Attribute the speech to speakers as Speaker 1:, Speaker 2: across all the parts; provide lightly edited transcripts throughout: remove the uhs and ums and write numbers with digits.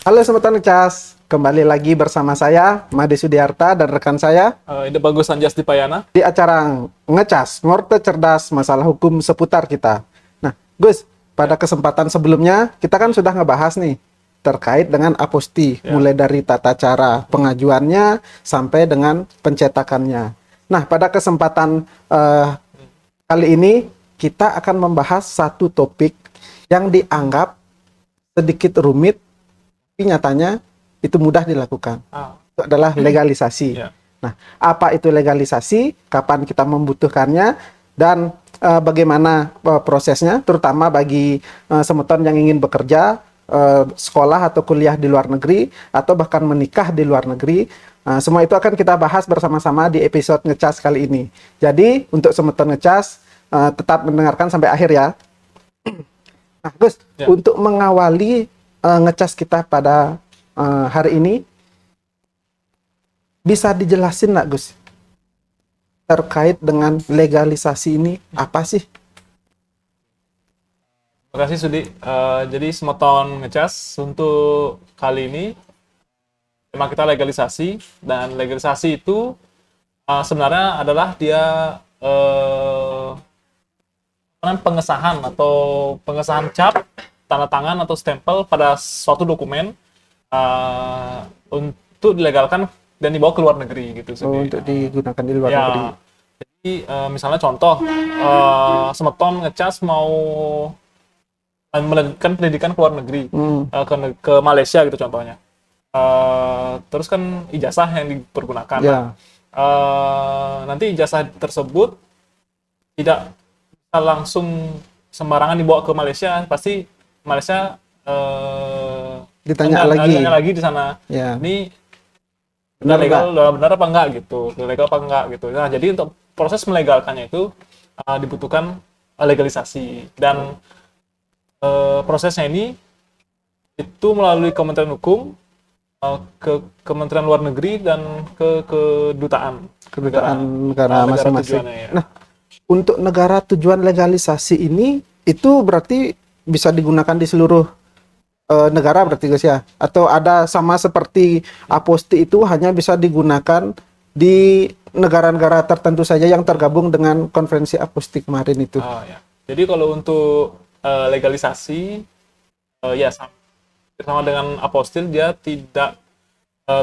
Speaker 1: Halo Sobat Ngecas, kembali lagi bersama saya, Made Sudiarta dan rekan saya
Speaker 2: Ide Bagus Anjas Dipayana.
Speaker 1: di acara Ngecas, Ngorte Cerdas Masalah Hukum Seputar kita. Nah, Gus, pada
Speaker 2: Ya,
Speaker 1: kesempatan sebelumnya kita kan sudah ngebahas nih terkait dengan aposti,
Speaker 2: ya.
Speaker 1: mulai dari tata cara pengajuannya sampai dengan pencetakannya. Nah, pada kesempatan kali ini kita akan membahas satu topik yang dianggap sedikit rumit, tapi nyatanya itu mudah dilakukan.
Speaker 2: Ah,
Speaker 1: Itu adalah legalisasi.
Speaker 2: ya.
Speaker 1: Nah, apa itu legalisasi? Kapan kita membutuhkannya? Dan bagaimana prosesnya? Terutama bagi semeton yang ingin bekerja, sekolah atau kuliah di luar negeri, atau bahkan menikah di luar negeri. Semua itu akan kita bahas bersama-sama di episode Ngecas kali ini. Jadi, untuk semeton Ngecas, tetap mendengarkan sampai akhir ya. Nah, Gus,
Speaker 2: Ya.
Speaker 1: untuk mengawali ngecas kita pada hari ini, bisa dijelasin nggak, Gus, terkait dengan legalisasi ini apa sih?
Speaker 2: Terima kasih Sudi. Jadi Semeton Ngecas untuk kali ini tema kita legalisasi, dan legalisasi itu sebenarnya adalah dia pengesahan atau pengesahan cap, tanda tangan atau stempel pada suatu dokumen untuk dilegalkan dan dibawa ke luar negeri gitu Sudi.
Speaker 1: Untuk digunakan di luar
Speaker 2: Ya,
Speaker 1: negeri.
Speaker 2: jadi misalnya contoh, Semeton Ngecas mau melanjutkan pendidikan ke luar negeri,
Speaker 1: Hmm,
Speaker 2: ke Malaysia gitu contohnya. Terus kan ijazah yang dipergunakan. Nah,
Speaker 1: ya,
Speaker 2: nanti ijazah tersebut tidak bisa langsung sembarangan dibawa ke Malaysia, pasti Malaysia
Speaker 1: ditanya lagi.
Speaker 2: ditanya lagi di sana.
Speaker 1: Ya,
Speaker 2: Ini
Speaker 1: benar
Speaker 2: legal,
Speaker 1: nggak?
Speaker 2: benar apa enggak gitu, legal apa enggak gitu. Nah, jadi untuk proses melegalkannya itu dibutuhkan legalisasi, dan prosesnya ini itu melalui Kementerian Hukum, ke Kementerian Luar Negeri, dan ke kedutaan
Speaker 1: Kedutaan negara
Speaker 2: negara
Speaker 1: masing-masing.
Speaker 2: tujuannya ya.
Speaker 1: Nah, untuk negara tujuan legalisasi ini, itu berarti bisa digunakan di seluruh negara berarti, Gus ya? Atau ada sama seperti aposti itu hanya bisa digunakan di negara-negara tertentu saja yang tergabung dengan konferensi aposti kemarin itu?
Speaker 2: Ya. Jadi kalau untuk legalisasi, ya sama dengan apostil, dia tidak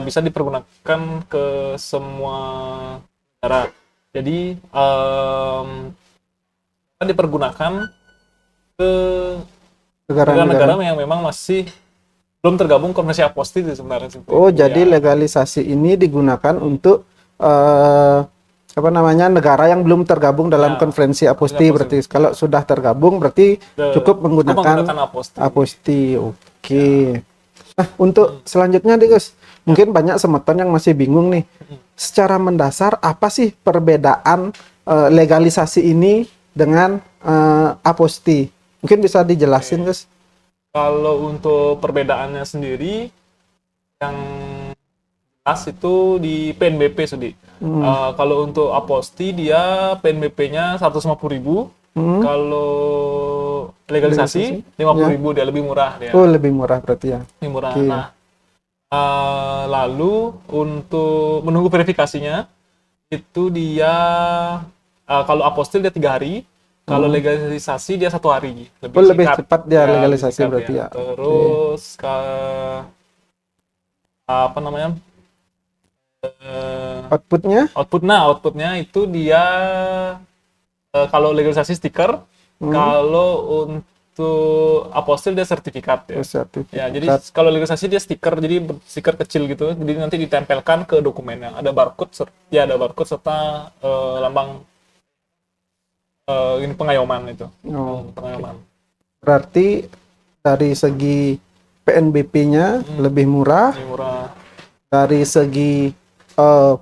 Speaker 2: bisa dipergunakan ke semua negara. Jadi dipergunakan ke negara-negara
Speaker 1: Negara-negara.
Speaker 2: yang memang masih belum tergabung konvensi apostil sebenarnya seperti
Speaker 1: Oh,
Speaker 2: itu
Speaker 1: jadi
Speaker 2: ya.
Speaker 1: legalisasi ini digunakan untuk apa namanya, negara yang belum tergabung dalam
Speaker 2: Ya,
Speaker 1: konferensi aposti.
Speaker 2: apostil.
Speaker 1: Berarti kalau sudah tergabung berarti cukup
Speaker 2: Cukup
Speaker 1: menggunakan
Speaker 2: menggunakan apostil.
Speaker 1: aposti. Oke.
Speaker 2: Ya.
Speaker 1: Nah, untuk selanjutnya nih, Gus, mungkin banyak semeton yang masih bingung nih. Secara mendasar apa sih perbedaan legalisasi ini dengan aposti? Mungkin bisa dijelasin, Gus?
Speaker 2: Kalau untuk perbedaannya sendiri, yang jelas itu di PNBP, Sudi. Kalau untuk aposti, dia PNBP-nya 150.000.
Speaker 1: Hmm,
Speaker 2: Kalau legalisasi,
Speaker 1: legalisasi?
Speaker 2: lima puluh
Speaker 1: Ya.
Speaker 2: ribu dia lebih murah dia.
Speaker 1: Oh, lebih murah berarti ya.
Speaker 2: Lebih murah.
Speaker 1: Oke.
Speaker 2: Nah, lalu untuk menunggu verifikasinya, itu dia kalau apostil dia 3 hari, kalau legalisasi dia 1 hari, lebih
Speaker 1: Oh, lebih
Speaker 2: singkat.
Speaker 1: cepat dia
Speaker 2: Ya, lebih
Speaker 1: legalisasi
Speaker 2: singkat
Speaker 1: berarti
Speaker 2: ya.
Speaker 1: ya. Oke.
Speaker 2: Terus apa namanya, eh,
Speaker 1: Outputnya?
Speaker 2: outputnya itu dia kalau legalisasi stiker,
Speaker 1: Hmm.
Speaker 2: kalau untuk apostil dia sertifikat ya.
Speaker 1: Oh,
Speaker 2: Ya, jadi
Speaker 1: sertifikat.
Speaker 2: kalau legalisasi dia stiker, jadi stiker kecil gitu, jadi nanti ditempelkan ke dokumennya. Ada barcode, ya ada barcode serta lambang ini pengayoman itu.
Speaker 1: Oh,
Speaker 2: Pengayoman.
Speaker 1: berarti dari segi PNBP-nya lebih murah,
Speaker 2: Ini murah.
Speaker 1: dari segi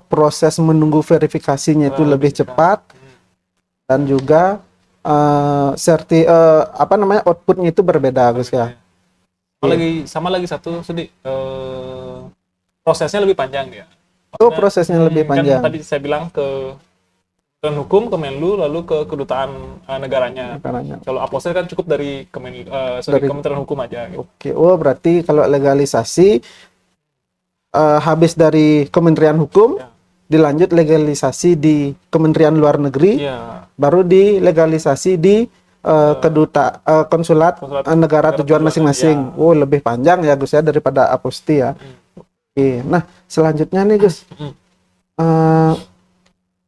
Speaker 1: proses menunggu verifikasinya itu lebih cepat, dan juga apa namanya, outputnya itu berbeda, Gus ya.
Speaker 2: Sama lagi satu, Sudi, prosesnya lebih panjang ya.
Speaker 1: Oh,
Speaker 2: Maksudnya,
Speaker 1: prosesnya lebih
Speaker 2: kan
Speaker 1: panjang.
Speaker 2: tadi saya bilang ke Kementerian Hukum, Kemenlu, lalu ke kedutaan negaranya.
Speaker 1: Negaranya.
Speaker 2: Kalau apostil kan cukup dari Kementerian Hukum aja gitu.
Speaker 1: Oke, oh berarti kalau legalisasi habis dari Kementerian Hukum,
Speaker 2: Ya.
Speaker 1: dilanjut legalisasi di Kementerian Luar Negeri,
Speaker 2: Iya.
Speaker 1: baru dilegalisasi di konsulat
Speaker 2: Konsulat
Speaker 1: negara
Speaker 2: negara
Speaker 1: tujuan
Speaker 2: tujuan,
Speaker 1: masing-masing.
Speaker 2: ya.
Speaker 1: Oh, lebih panjang ya Gus ya daripada aposti ya. Oke, nah selanjutnya nih Gus, Eh,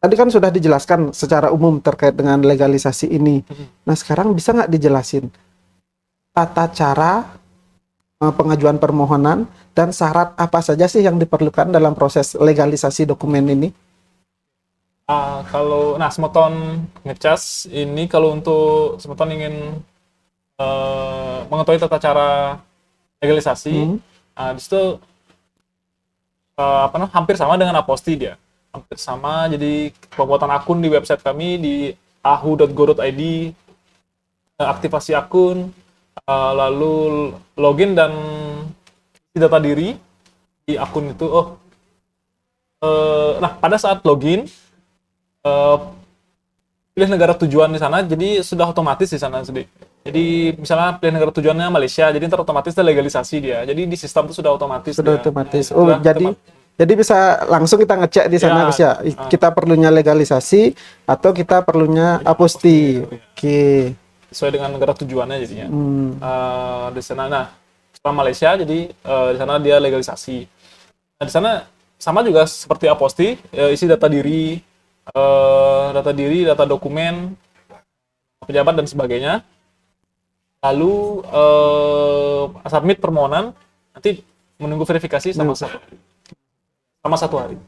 Speaker 1: tadi kan sudah dijelaskan secara umum terkait dengan legalisasi ini. Nah sekarang bisa nggak dijelasin tata cara pengajuan permohonan dan syarat apa saja sih yang diperlukan dalam proses legalisasi dokumen ini?
Speaker 2: Kalau semeton ngecas ini kalau untuk semeton ingin mengetahui tata cara legalisasi, di situ hampir sama dengan aposti dia. Hampir sama, jadi pembuatan akun di website kami di ahu.go.id, aktivasi akun, lalu login dan data diri di akun itu. Pada saat login, pilih negara tujuan di sana, jadi sudah otomatis di sana. Jadi misalnya pilih negara tujuannya Malaysia, jadi ntar otomatis legalisasi dia. Jadi di sistem itu sudah otomatis.
Speaker 1: Sudah
Speaker 2: dia.
Speaker 1: otomatis.
Speaker 2: Nah,
Speaker 1: Oh,
Speaker 2: sudah
Speaker 1: jadi bisa langsung kita ngecek di sana
Speaker 2: Ya,
Speaker 1: Gus ya. Kita perlunya legalisasi atau kita perlunya aposti. Oke.
Speaker 2: sesuai dengan negara tujuannya jadinya. Di sana, setelah Malaysia, jadi di sana dia legalisasi. Nah, di sana sama juga seperti aposti, isi data diri, data dokumen, pejabat dan sebagainya. Lalu submit permohonan, nanti menunggu verifikasi sama satu hari.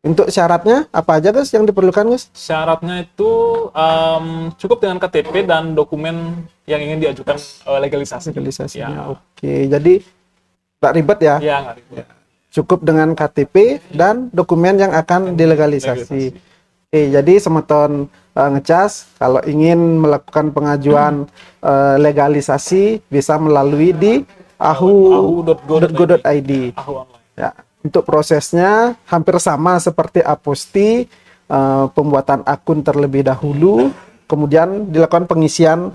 Speaker 1: Untuk syaratnya apa aja Gus yang diperlukan Gus?
Speaker 2: Syaratnya itu cukup dengan KTP dan dokumen yang ingin diajukan legalisasi.
Speaker 1: Legalisasinya.
Speaker 2: Ya.
Speaker 1: Oke. Jadi nggak ribet ya?
Speaker 2: Ya, nggak ribet.
Speaker 1: Cukup dengan KTP dan dokumen yang akan dilegalisasi. Oke, jadi semeton ngecas kalau ingin melakukan pengajuan legalisasi bisa melalui di ahu.go.id.
Speaker 2: Ahu online.
Speaker 1: Ya, untuk prosesnya hampir sama seperti aposti, pembuatan akun terlebih dahulu, kemudian dilakukan pengisian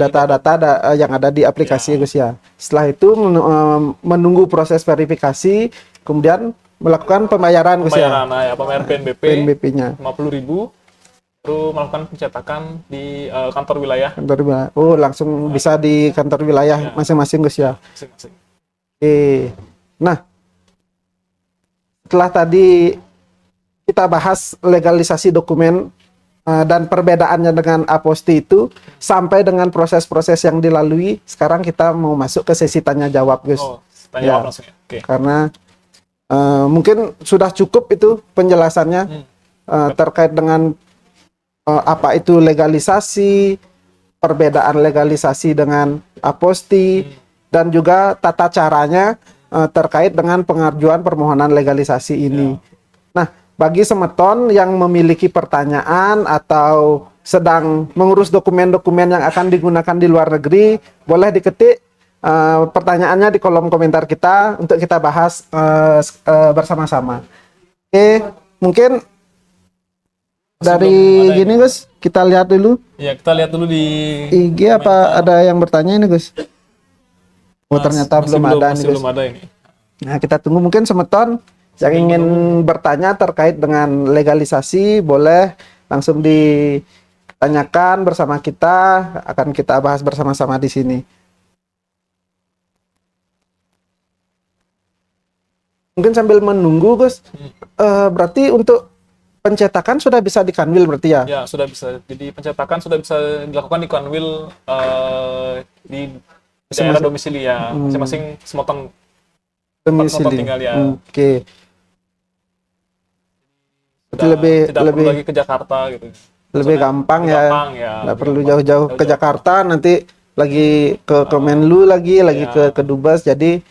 Speaker 1: data-data yang ada di aplikasi Gus ya. Setelah itu menunggu proses verifikasi, kemudian melakukan pembayaran Gus ya.
Speaker 2: Pembayaran
Speaker 1: PNBP-nya
Speaker 2: 50.000, baru melakukan pencetakan di kantor wilayah.
Speaker 1: Kantor wilayah. Oh, langsung bisa di kantor wilayah masing-masing Gus ya.
Speaker 2: Masing-masing.
Speaker 1: Oke. Nah, setelah tadi kita bahas legalisasi dokumen dan perbedaannya dengan aposti itu sampai dengan proses-proses yang dilalui, sekarang kita mau masuk ke sesi tanya jawab Gus.
Speaker 2: Tanya jawab langsung ya. Oke.
Speaker 1: Karena mungkin sudah cukup itu penjelasannya terkait dengan apa itu legalisasi, perbedaan legalisasi dengan aposti, dan juga tata caranya terkait dengan pengajuan permohonan legalisasi ini. Nah, bagi semeton yang memiliki pertanyaan atau sedang mengurus dokumen-dokumen yang akan digunakan di luar negeri, boleh diketik pertanyaannya di kolom komentar kita untuk kita bahas bersama-sama. Oke, mungkin dari gini Gus, kita lihat dulu.
Speaker 2: Ya, kita lihat dulu di
Speaker 1: IG apa ada yang bertanya ini Gus? Oh, ternyata belum ada nih Gus.
Speaker 2: Belum ada ini.
Speaker 1: Nah, kita tunggu mungkin semeton yang ingin bertanya terkait dengan legalisasi, boleh langsung ditanyakan bersama kita, akan kita bahas bersama-sama di sini. Mungkin sambil menunggu Gus, berarti untuk pencetakan sudah bisa di Kanwil berarti ya?
Speaker 2: Ya, sudah bisa. Jadi pencetakan sudah bisa dilakukan di Kanwil di daerah domisili ya, masing-masing semeton
Speaker 1: Domisili.
Speaker 2: tinggal ya.
Speaker 1: Oke.
Speaker 2: Tidak perlu lagi ke Jakarta gitu.
Speaker 1: Lebih gampang ya. Nggak perlu jauh-jauh ke Jakarta, nanti lagi ke Kemenlu lagi ke Kedubes. Jadi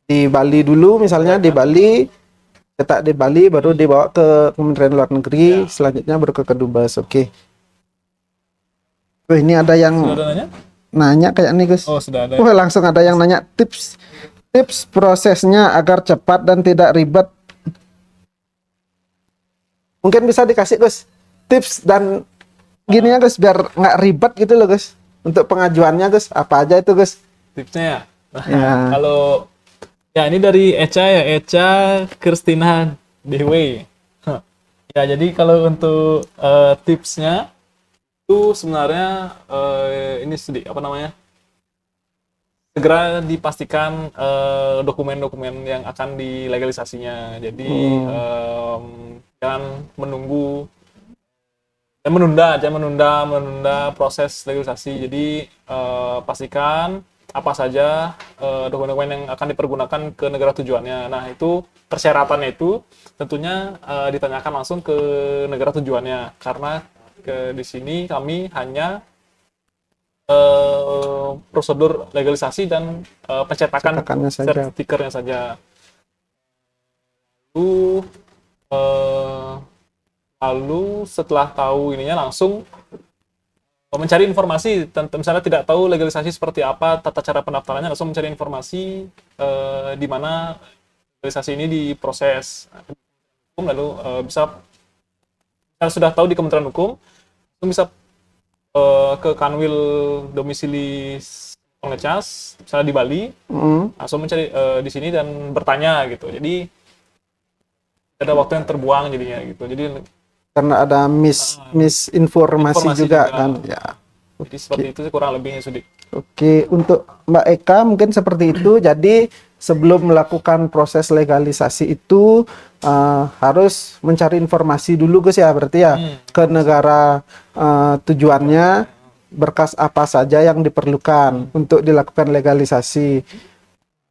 Speaker 1: di Bali dulu misalnya, di Bali cetak di Bali, baru dibawa ke Kementerian Luar Negeri, selanjutnya baru ke Kedubes. Oke. Ini ada yang nanya kayak nih Gus.
Speaker 2: Oh, sudah ada.
Speaker 1: Langsung ada yang nanya tips prosesnya agar cepat dan tidak ribet. Mungkin bisa dikasih Gus tips dan gini ya Gus, biar nggak ribet gitu loh Gus. Untuk pengajuannya Gus, apa aja itu Gus?
Speaker 2: Tipsnya ya.
Speaker 1: Ya.
Speaker 2: Kalau ya ini dari Eca ya, Eca Kristina Dewi. Ya, jadi kalau untuk tipsnya itu sebenarnya ini apa namanya? Segera dipastikan dokumen-dokumen yang akan dilegalisasinya. Jadi jangan menunggu dan menunda proses legalisasi. Jadi pastikan apa saja dokumen-dokumen yang akan dipergunakan ke negara tujuannya. Nah, itu persyaratannya itu tentunya ditanyakan langsung ke negara tujuannya, karena di sini kami hanya prosedur legalisasi dan pencetakan
Speaker 1: Cetakannya saja.
Speaker 2: stikernya saja. Lalu setelah tahu ininya langsung mencari informasi tentang, misalnya tidak tahu legalisasi seperti apa, tata cara pendaftarannya, langsung mencari informasi di mana legalisasi ini diproses. Lalu bisa, kalau sudah tahu di Kementerian Hukum, langsung bisa ke Kanwil domisili Ngecas, misalnya di Bali, langsung mencari di sini dan bertanya gitu. Jadi ada waktu yang terbuang jadinya gitu. Jadi
Speaker 1: Karena ada misinformasi juga kan. Ya.
Speaker 2: Jadi seperti itu sih kurang lebihnya, Sudi.
Speaker 1: Oke, untuk Mbak Eka mungkin seperti itu. Jadi sebelum melakukan proses legalisasi itu harus mencari informasi dulu Gus ya, berarti ya ke negara tujuannya, berkas apa saja yang diperlukan untuk dilakukan legalisasi.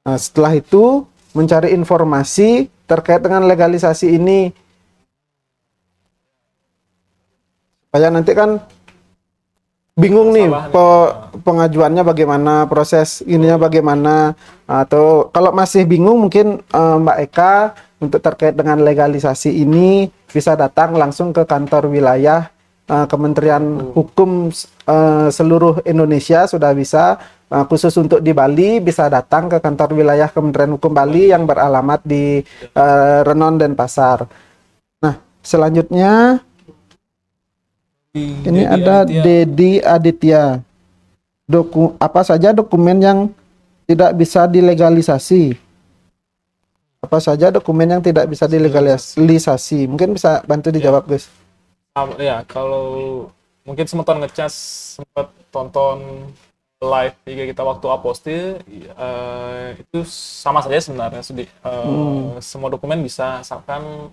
Speaker 1: Setelah itu mencari informasi terkait dengan legalisasi ini. Supaya nanti kan bingung nih pengajuannya bagaimana, proses ininya bagaimana, atau kalau masih bingung mungkin Mbak Eka untuk terkait dengan legalisasi ini bisa datang langsung ke kantor wilayah Kementerian Hukum seluruh Indonesia, sudah bisa. Khusus untuk di Bali bisa datang ke kantor wilayah Kementerian Hukum Bali yang beralamat di Renon Denpasar. Nah, selanjutnya ini ada Dedi Aditya. Apa saja dokumen yang tidak bisa dilegalisasi? Apa saja dokumen yang tidak bisa dilegalisasi? Mungkin bisa bantu dijawab, guys.
Speaker 2: Ya, kalau mungkin sempat ngecas, sempat tonton live IG kita waktu apostil, itu sama saja sebenarnya, Sudi. Semua dokumen bisa, asalkan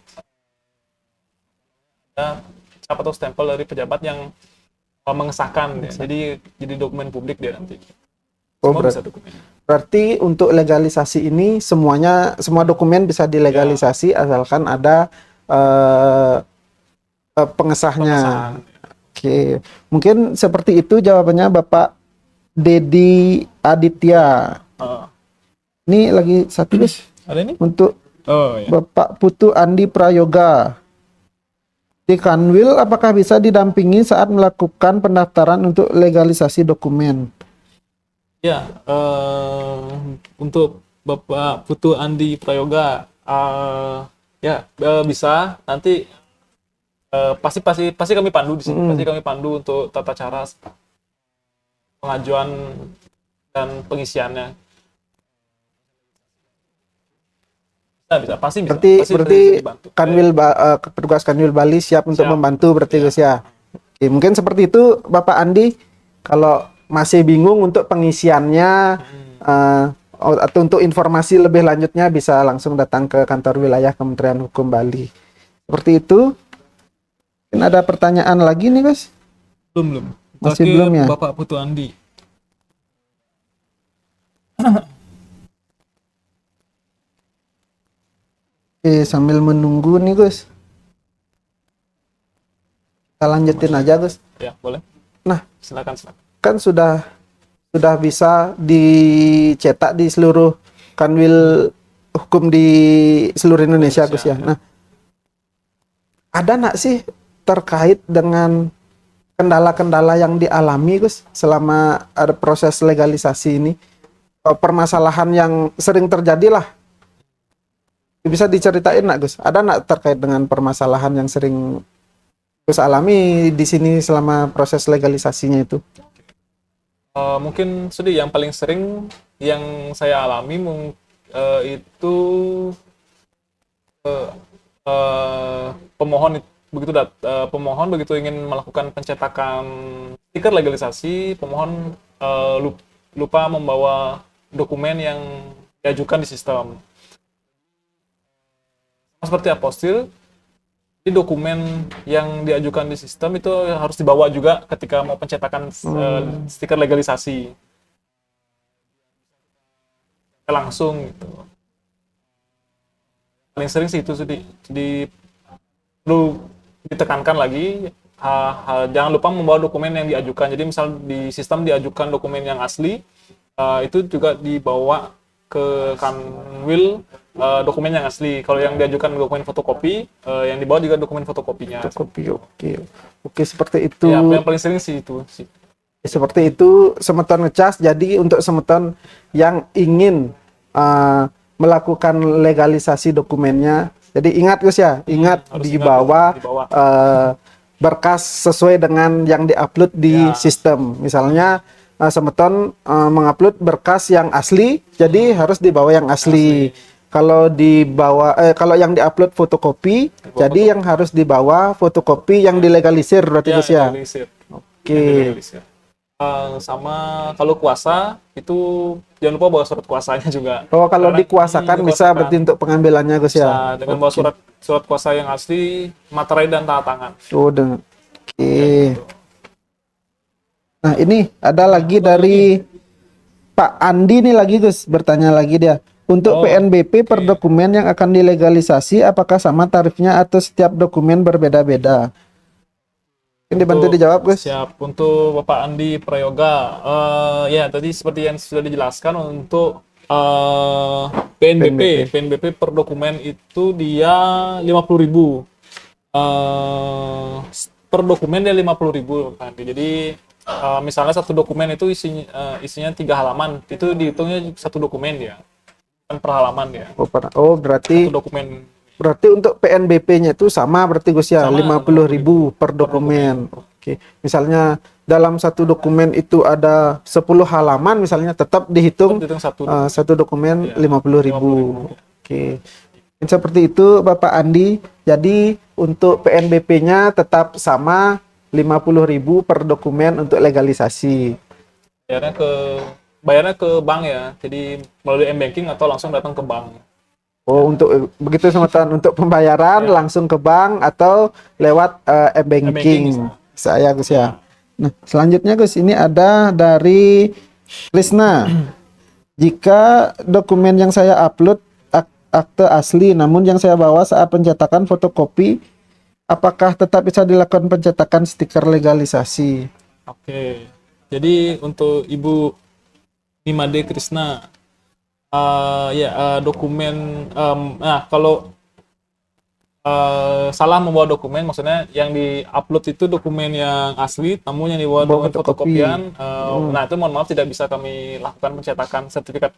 Speaker 2: ada cap atau stempel dari pejabat yang mengesahkan, ya. Jadi dokumen publik dia nanti.
Speaker 1: Berarti untuk legalisasi ini semua dokumen bisa dilegalisasi asalkan ada pengesahnya. Oke, mungkin seperti itu jawabannya Bapak Dedi Aditya. Ini lagi satu guys.
Speaker 2: Ada ini?
Speaker 1: Untuk Bapak Putu Andi Prayoga. Di Kanwil, apakah bisa didampingi saat melakukan pendaftaran untuk legalisasi dokumen?
Speaker 2: Ya, untuk Bapak Putu Andi Prayoga, ya bisa. Nanti pasti kami pandu di sini. Pasti kami pandu untuk tata cara pengajuan dan pengisiannya. Bisa, pasti bisa.
Speaker 1: Berarti Kanwil petugas Kanwil Bali siap untuk membantu berarti guys ya. Oke, mungkin seperti itu Bapak Andi. Kalau masih bingung untuk pengisiannya atau untuk informasi lebih lanjutnya bisa langsung datang ke kantor wilayah Kementerian Hukum Bali. Seperti itu. Mungkin ada pertanyaan lagi nih guys?
Speaker 2: Belum.
Speaker 1: Masih belum ya?
Speaker 2: Bapak Putu Andi.
Speaker 1: Oke, sambil menunggu nih Gus. Kita lanjutin aja Gus.
Speaker 2: Ya, boleh.
Speaker 1: Nah,
Speaker 2: silakan.
Speaker 1: Kan sudah bisa dicetak di seluruh Kanwil Hukum di seluruh Indonesia Gus ya. Nah, ada nggak sih terkait dengan kendala-kendala yang dialami Gus selama ada proses legalisasi ini? Permasalahan yang sering terjadi lah. Bisa diceritain nggak Gus? Ada nggak terkait dengan permasalahan yang sering Gus alami di sini selama proses legalisasinya itu?
Speaker 2: Mungkin sedih yang paling sering yang saya alami itu eh, pemohon pemohon begitu ingin melakukan pencetakan stiker legalisasi, pemohon lupa membawa dokumen yang diajukan di sistem. Seperti apostil, di dokumen yang diajukan di sistem itu harus dibawa juga ketika mau pencetakan stiker legalisasi langsung gitu. Paling sering sih itu perlu ditekankan lagi, jangan lupa membawa dokumen yang diajukan. Jadi misal di sistem diajukan dokumen yang asli, itu juga dibawa ke Kanwil dokumen yang asli. Kalau yang diajukan dokumen fotokopi, yang dibawa juga dokumen fotokopinya.
Speaker 1: Fotokopi, oke, seperti itu.
Speaker 2: Ya, yang paling sering sih itu sih.
Speaker 1: Seperti itu, semeton ngecas. Jadi untuk semeton yang ingin melakukan legalisasi dokumennya, jadi ingat Gus ya, ingat dibawa berkas sesuai dengan yang diupload di sistem. Misalnya semeton mengupload berkas yang asli, jadi harus dibawa yang asli. Kalau kalau yang diupload fotokopi, jadi yang harus dibawa fotokopi yang dilegalisir berarti Gus ya. Oke.
Speaker 2: Sama kalau kuasa itu jangan lupa bawa surat kuasanya juga.
Speaker 1: Oh, kalau dikuasakan bisa berarti untuk pengambilannya Gus ya.
Speaker 2: Dengan bawa surat kuasa yang asli, materai dan tanda tangan.
Speaker 1: Oke. Nah, ini ada lagi dari Pak Andi nih lagi Gus, bertanya lagi dia. Untuk PNBP per dokumen yang akan dilegalisasi, apakah sama tarifnya atau setiap dokumen berbeda-beda? Mungkin dibantu dijawab Gus.
Speaker 2: Siap. Untuk Bapak Andi Prayoga, ya tadi seperti yang sudah dijelaskan untuk PNBP per dokumen itu dia 50.000. Per dokumen dia 50.000 nanti. Jadi misalnya satu dokumen itu isinya 3 halaman, itu dihitungnya satu dokumen ya, kan per halaman ya.
Speaker 1: Berarti
Speaker 2: satu dokumen.
Speaker 1: Berarti untuk PNBP-nya itu sama berarti Gus ya, 50.000 per dokumen. Oke. Misalnya dalam satu dokumen itu ada 10 halaman misalnya, tetap dihitung satu dokumen 50.000. Oke. Seperti itu Bapak Andi. Jadi untuk PNBP-nya tetap sama 50.000 per dokumen untuk legalisasi.
Speaker 2: Bayarnya ke bank ya. Jadi melalui m-banking atau langsung datang ke bank.
Speaker 1: Untuk begitu semeton untuk pembayaran langsung ke bank atau lewat m-banking. Saya Gus ya. Nah, selanjutnya Gus, ini ada dari Krisna. Jika dokumen yang saya upload akte asli, namun yang saya bawa saat pencetakan fotokopi, apakah tetap bisa dilakukan pencetakan stiker legalisasi?
Speaker 2: Oke. Jadi untuk Ibu Nimade Krisna, dokumen, kalau salah membawa dokumen, maksudnya yang di-upload itu dokumen yang asli, namun yang dibawa dokumen fotokopian, nah itu mohon maaf tidak bisa kami lakukan pencetakan stiker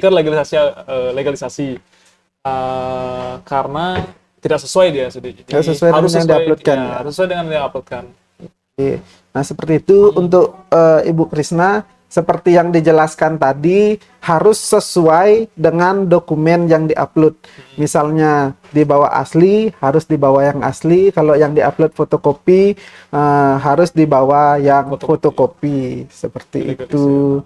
Speaker 2: legalisasi, karena tidak sesuai dia, jadi harus sesuai dengan yang diuploadkan.
Speaker 1: Oke. Nah seperti itu untuk Ibu Krisna. Seperti yang dijelaskan tadi, harus sesuai dengan dokumen yang diupload. Misalnya dibawa asli, harus dibawa yang asli. Kalau yang diupload fotokopi, harus dibawa yang fotokopi. Seperti itu.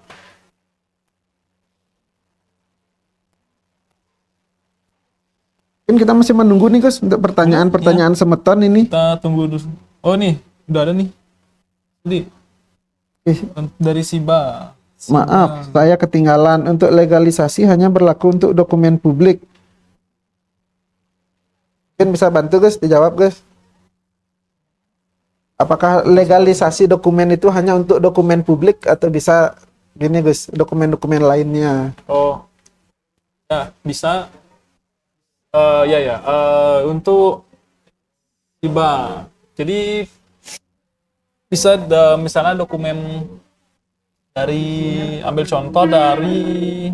Speaker 1: Mungkin kita masih menunggu nih Gus untuk pertanyaan-pertanyaan semeton ini.
Speaker 2: Kita tunggu dulu. Oh nih, udah ada nih. Jadi dari Siba.
Speaker 1: Maaf, saya ketinggalan. Untuk legalisasi hanya berlaku untuk dokumen publik. Mungkin bisa bantu Gus, dijawab Gus. Apakah legalisasi dokumen itu hanya untuk dokumen publik atau bisa gini Gus, dokumen-dokumen lainnya?
Speaker 2: Oh, ya bisa. Untuk Siba. Jadi bisa misalnya dokumen ambil contoh dari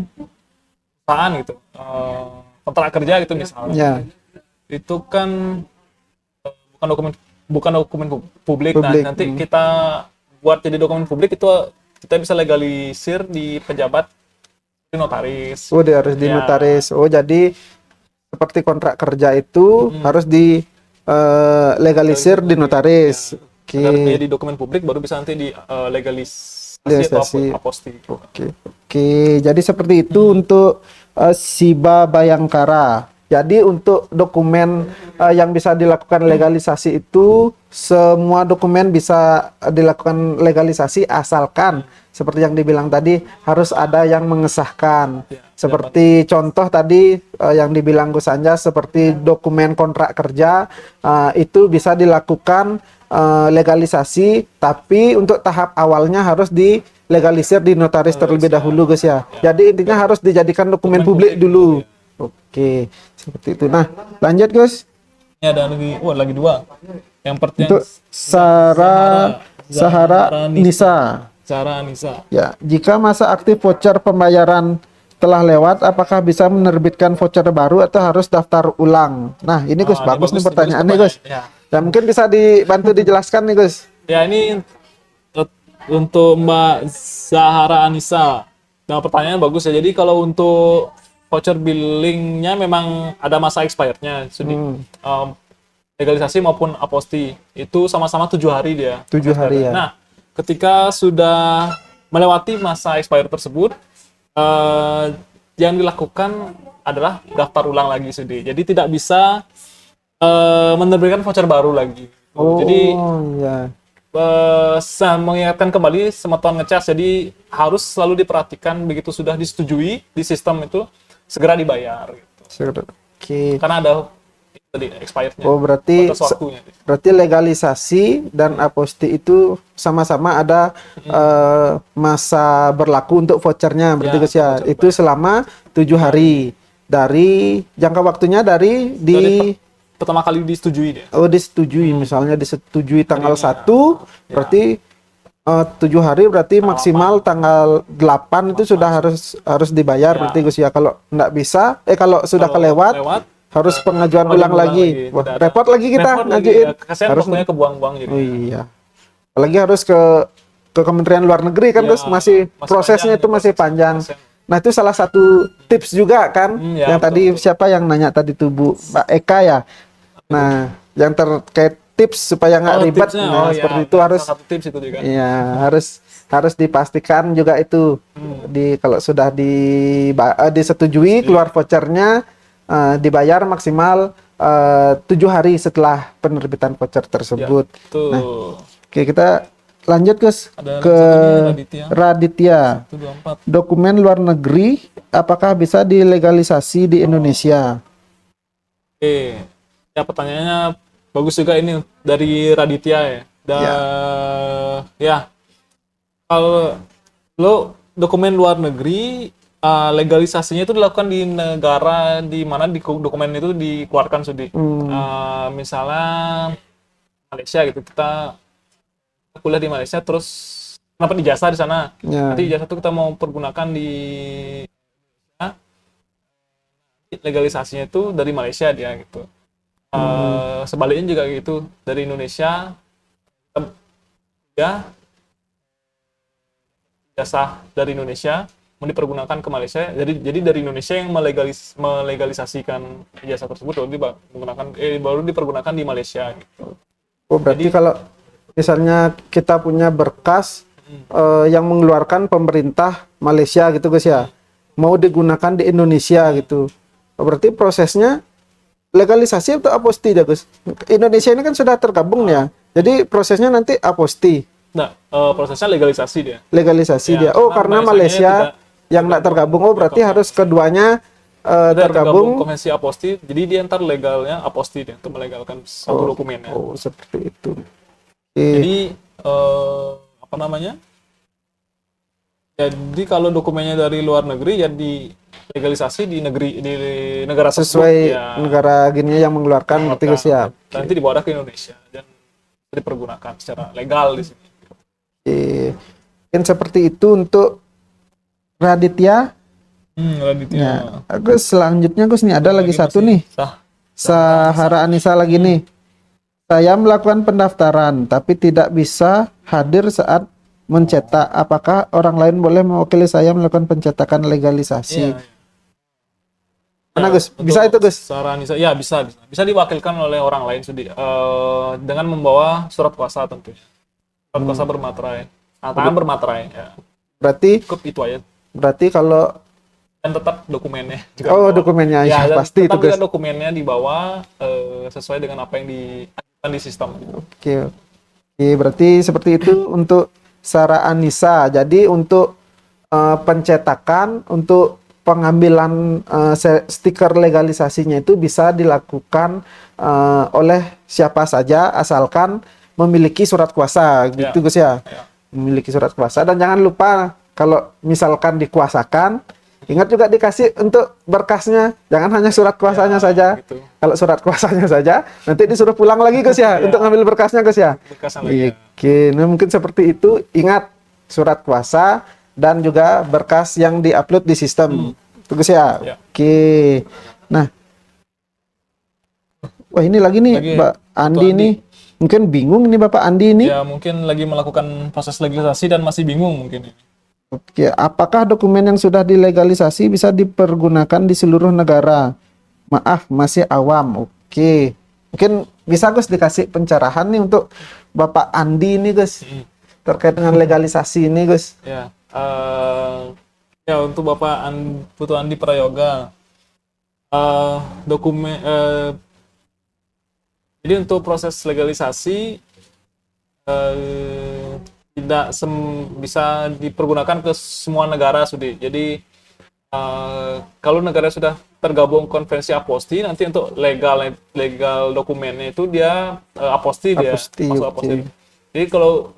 Speaker 2: perusahaan gitu, kontrak kerja gitu misalnya. Itu kan bukan dokumen bukan dokumen publik.
Speaker 1: Publik,
Speaker 2: Nah, nanti kita buat jadi dokumen publik itu kita bisa legalisir di pejabat, di notaris.
Speaker 1: Oh, dia harus di
Speaker 2: Ya.
Speaker 1: notaris. Oh, jadi seperti kontrak kerja itu harus di legalisir di notaris. Oke.
Speaker 2: Agar menjadi dokumen publik baru bisa nanti di legalisasi atau
Speaker 1: Legalisasi.
Speaker 2: aposti.
Speaker 1: Oke. Oke, jadi seperti itu untuk Siba Bayangkara. Jadi untuk dokumen yang bisa dilakukan legalisasi itu semua dokumen bisa dilakukan legalisasi asalkan seperti yang dibilang tadi harus ada yang mengesahkan.
Speaker 2: Ya,
Speaker 1: Seperti contoh tadi yang dibilang Gus Anjas seperti dokumen kontrak kerja itu bisa dilakukan legalisasi, tapi untuk tahap awalnya harus dilegalisir di notaris terlebih dahulu, Gus ya. Jadi intinya harus dijadikan dokumen publik dulu. Oke, seperti itu. Nah, lanjut Gus.
Speaker 2: Ini ada lagi dua. Yang pertama
Speaker 1: Untuk Sahara Nisa.
Speaker 2: Cara Anissa.
Speaker 1: Ya, jika masa aktif voucher pembayaran telah lewat, apakah bisa menerbitkan voucher baru atau harus daftar ulang? Nah, ini Gus, bagus nih pertanyaannya Gus.
Speaker 2: Ya.
Speaker 1: Ya, mungkin bisa dibantu dijelaskan nih Gus.
Speaker 2: Ya, ini untuk Mbak Zahara Anissa. Nah, pertanyaannya bagus ya. Jadi kalau untuk voucher billingnya memang ada masa expirednya, legalisasi maupun aposti itu sama-sama 7 hari dia.
Speaker 1: 7 hari ya.
Speaker 2: Nah, ketika sudah melewati masa expired tersebut, yang dilakukan adalah daftar ulang lagi Sudi. Jadi tidak bisa menerbitkan voucher baru lagi. Jadi
Speaker 1: ya.
Speaker 2: mengingatkan kembali semeton ngecas, jadi harus selalu diperhatikan begitu sudah disetujui di sistem itu segera dibayar gitu.
Speaker 1: Oke.
Speaker 2: Karena ada tadi expirednya.
Speaker 1: Oh, berarti
Speaker 2: batas waktunya.
Speaker 1: berarti legalisasi dan aposti itu sama-sama ada masa berlaku untuk vouchernya, berarti
Speaker 2: Ya,
Speaker 1: Gus ya. Itu selama 7 hari. Dari jangka waktunya dari
Speaker 2: Pertama kali disetujui dia.
Speaker 1: Oh, disetujui, misalnya disetujui tanggal 1, berarti 7 hari berarti maksimal tanggal 8 itu sudah harus dibayar, berarti Gus ya. Kalau nggak bisa, kalau sudah kelewat, harus pengajuan ulang lagi. Wah, repot lagi kita ngajuin.
Speaker 2: Kasihan
Speaker 1: Harus
Speaker 2: waktunya kebuang-buang jadi.
Speaker 1: Oh iya. Apalagi harus ke Kementerian Luar Negeri kan, Gus, masih prosesnya itu masih panjang. Nah, itu salah satu tips juga kan, yang tadi siapa yang nanya tadi tuh Bu Mbak Eka ya. Nah, yang terkait tips supaya nggak ribet, seperti itu harus.
Speaker 2: Satu tips itu juga.
Speaker 1: Iya, harus dipastikan juga itu kalau sudah disetujui keluar vouchernya dibayar maksimal 7 hari setelah penerbitan voucher tersebut. Nah, oke, kita lanjut Gus ke Raditya.
Speaker 2: 124.
Speaker 1: Dokumen luar negeri apakah bisa dilegalisasi di Indonesia?
Speaker 2: Oke. Ya, pertanyaannya bagus juga ini dari Raditya ya. Ya. Kalau lo dokumen luar negeri legalisasinya itu dilakukan di negara di mana dokumen itu dikeluarkan Sudi. Misalnya Malaysia gitu, kita kuliah di Malaysia terus dapat ijazah di sana. Nanti ijazah itu kita mau pergunakan di legalisasinya itu dari Malaysia dia gitu. Sebaliknya juga gitu, dari Indonesia ya jasa dari Indonesia mau dipergunakan ke Malaysia, jadi dari Indonesia yang melegalisasikan jasa tersebut baru dipergunakan di Malaysia gitu.
Speaker 1: Oh, berarti kalau misalnya kita punya berkas yang mengeluarkan pemerintah Malaysia gitu Gus ya, mau digunakan di Indonesia gitu, berarti prosesnya legalisasi atau aposti ya Gus? Indonesia ini kan sudah tergabung ya, jadi prosesnya nanti aposti.
Speaker 2: Nah, prosesnya legalisasi dia.
Speaker 1: Legalisasi dia. Oh, karena Malaysia yang nggak tergabung. Oh, berarti harus keduanya tergabung.
Speaker 2: Konvensi aposti, jadi dia ntar legalnya aposti dia untuk melegalkan satu dokumennya.
Speaker 1: Oh, seperti itu.
Speaker 2: Jadi apa namanya? Jadi kalau dokumennya dari luar negeri ya di legalisasi di negara
Speaker 1: sesuai
Speaker 2: tersebut, ya,
Speaker 1: negara gini yang mengeluarkan berarti Gus ya.
Speaker 2: Nanti dibawa ke Indonesia dan dipergunakan secara legal di sini.
Speaker 1: Mungkin seperti itu untuk Raditya.
Speaker 2: Raditya.
Speaker 1: Ya, Gus, selanjutnya Gus nih ada lagi satu nih. Sahara Anissa lagi nih. Saya melakukan pendaftaran, tapi tidak bisa hadir saat mencetak. Apakah orang lain boleh mewakili saya melakukan pencetakan legalisasi?
Speaker 2: Iya.
Speaker 1: Mana
Speaker 2: Ya,
Speaker 1: Gus? Bisa
Speaker 2: untuk
Speaker 1: itu Gus?
Speaker 2: saran ya bisa diwakilkan oleh orang lain Sudi. Dengan membawa surat kuasa tentunya. Surat kuasa bermaterai. Tangan bermaterai ya.
Speaker 1: Berarti
Speaker 2: Cukup itu aja.
Speaker 1: kalau
Speaker 2: Dan tetap dokumennya juga
Speaker 1: oh
Speaker 2: dibawa.
Speaker 1: dokumennya ya,
Speaker 2: dan
Speaker 1: pasti itu
Speaker 2: tetap
Speaker 1: Gus.
Speaker 2: juga dokumennya dibawa sesuai dengan apa yang diajukan di sistem.
Speaker 1: Oke. Oke, berarti seperti itu untuk Sarah Anissa. Jadi untuk pencetakan untuk pengambilan stiker legalisasinya itu bisa dilakukan oleh siapa saja asalkan memiliki surat kuasa gitu
Speaker 2: Ya.
Speaker 1: Gus ya.
Speaker 2: Ya.
Speaker 1: Memiliki surat kuasa, dan jangan lupa kalau misalkan dikuasakan, ingat juga dikasih untuk berkasnya, jangan hanya surat kuasanya
Speaker 2: Ya,
Speaker 1: saja.
Speaker 2: gitu.
Speaker 1: Kalau surat kuasanya saja nanti disuruh pulang lagi Gus ya
Speaker 2: Ya.
Speaker 1: untuk ngambil berkasnya Gus ya.
Speaker 2: Berkasnya lagi, ya.
Speaker 1: Oke, nah mungkin seperti itu. Ingat surat kuasa dan juga berkas yang diupload di sistem. Itu Gus ya.
Speaker 2: Ya.
Speaker 1: Oke. Nah, wah ini lagi nih
Speaker 2: Lagi,
Speaker 1: Mbak Andi
Speaker 2: Andi.
Speaker 1: nih. Mungkin bingung nih Bapak Andi nih.
Speaker 2: Ya mungkin lagi melakukan proses legalisasi dan masih bingung mungkin.
Speaker 1: Oke, apakah dokumen yang sudah dilegalisasi bisa dipergunakan di seluruh negara? Maaf, masih awam. Oke. Mungkin bisa Gus dikasih pencerahan nih untuk Bapak Andi ini Gus. Terkait dengan legalisasi ini Gus.
Speaker 2: Ya, ya untuk Bapak Putu Andi Prayoga, dokumen jadi untuk proses legalisasi tidak bisa dipergunakan ke semua negara Sudi. Jadi kalau negara sudah tergabung konvensi aposti, nanti untuk legal dokumennya itu dia aposti dia
Speaker 1: Aposti,
Speaker 2: masuk
Speaker 1: oke.
Speaker 2: aposti. Jadi kalau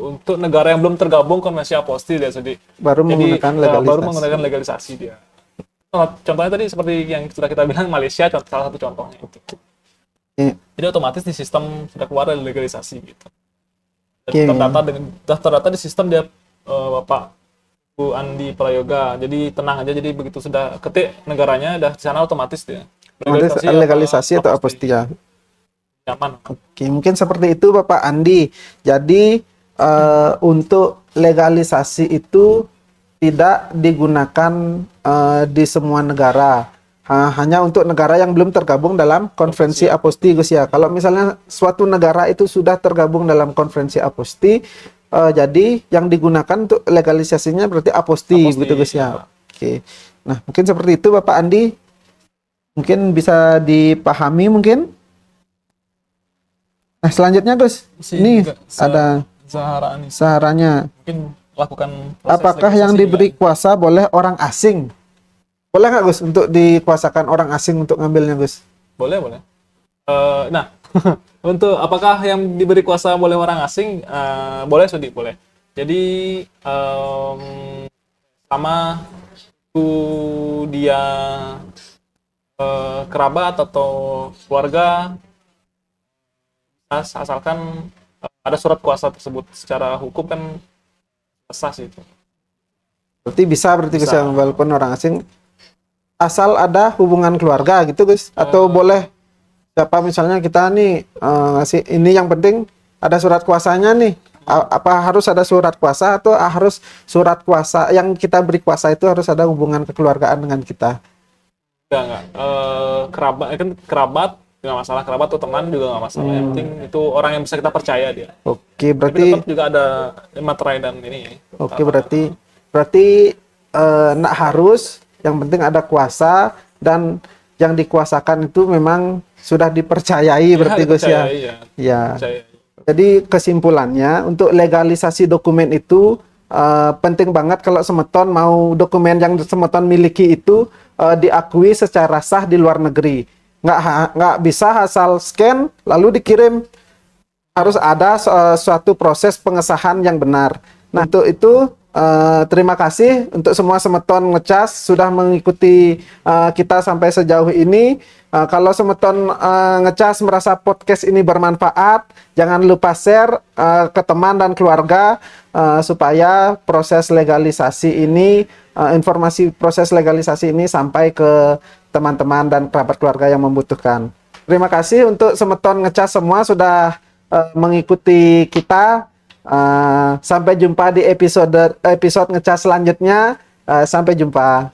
Speaker 2: untuk negara yang belum tergabung konvensi aposti dia Sudi.
Speaker 1: Baru
Speaker 2: Jadi
Speaker 1: menggunakan
Speaker 2: baru
Speaker 1: legalisasi.
Speaker 2: menggunakan legalisasi dia. Contohnya tadi seperti yang sudah kita bilang Malaysia salah satu contohnya itu.
Speaker 1: Oke.
Speaker 2: Jadi otomatis di sistem sudah keluar dari legalisasi gitu.
Speaker 1: Oke.
Speaker 2: Dan terdata di sistem dia Bapak Bu Andi Prayoga. Jadi tenang aja. Jadi begitu sudah ketik negaranya, dah di sana otomatis dia.
Speaker 1: Legalisasi atau aposti ya.
Speaker 2: Nyaman.
Speaker 1: Oke, mungkin seperti itu Bapak Andi. Jadi untuk legalisasi itu tidak digunakan di semua negara. Hanya untuk negara yang belum tergabung dalam konferensi aposti Gus ya. Kalau misalnya suatu negara itu sudah tergabung dalam konferensi aposti, jadi yang digunakan untuk legalisasinya berarti aposti gitu Gus ya. Oke. Nah, mungkin seperti itu Bapak Andi. Mungkin bisa dipahami mungkin. Nah, selanjutnya Gus. Ini ada sarannya.
Speaker 2: Mungkin lakukan
Speaker 1: Apakah yang diberi kuasa boleh orang asing? Boleh nggak Gus untuk dikuasakan orang asing untuk ngambilnya Gus?
Speaker 2: Boleh. Nah, untuk apakah yang diberi kuasa boleh orang asing? Boleh Sudi, boleh. Jadi sama itu dia kerabat atau keluarga, asalkan ada surat kuasa tersebut. Secara hukum kan sah sih itu.
Speaker 1: Berarti bisa Gus ya, walaupun orang asing, asal ada hubungan keluarga gitu Gus, atau boleh siapa misalnya kita nih ngasih ini, yang penting ada surat kuasanya nih. Apa harus ada surat kuasa atau harus surat kuasa yang kita beri kuasa itu harus ada hubungan kekeluargaan dengan kita?
Speaker 2: Enggak. Kerabat nggak masalah, kerabat atau teman juga nggak masalah. Yang penting itu orang yang bisa kita percaya dia.
Speaker 1: Oke,
Speaker 2: Tapi
Speaker 1: berarti
Speaker 2: tetap juga ada materai dan ini.
Speaker 1: oke, berarti nggak harus, yang penting ada kuasa dan yang dikuasakan itu memang sudah dipercayai berarti Gus ya. Ya.
Speaker 2: Percaya.
Speaker 1: Jadi kesimpulannya untuk legalisasi dokumen itu penting banget kalau semeton mau dokumen yang semeton miliki itu diakui secara sah di luar negeri. Nggak bisa asal scan lalu dikirim. Harus ada suatu proses pengesahan yang benar. Nah, untuk itu terima kasih untuk semua semeton ngecas sudah mengikuti kita sampai sejauh ini. Kalau semeton ngecas merasa podcast ini bermanfaat, jangan lupa share ke teman dan keluarga supaya proses legalisasi ini, informasi proses legalisasi ini sampai ke teman-teman dan kerabat keluarga yang membutuhkan. Terima kasih untuk Semeton Ngecas semua sudah mengikuti kita. Sampai jumpa di episode Ngecas selanjutnya. Sampai jumpa.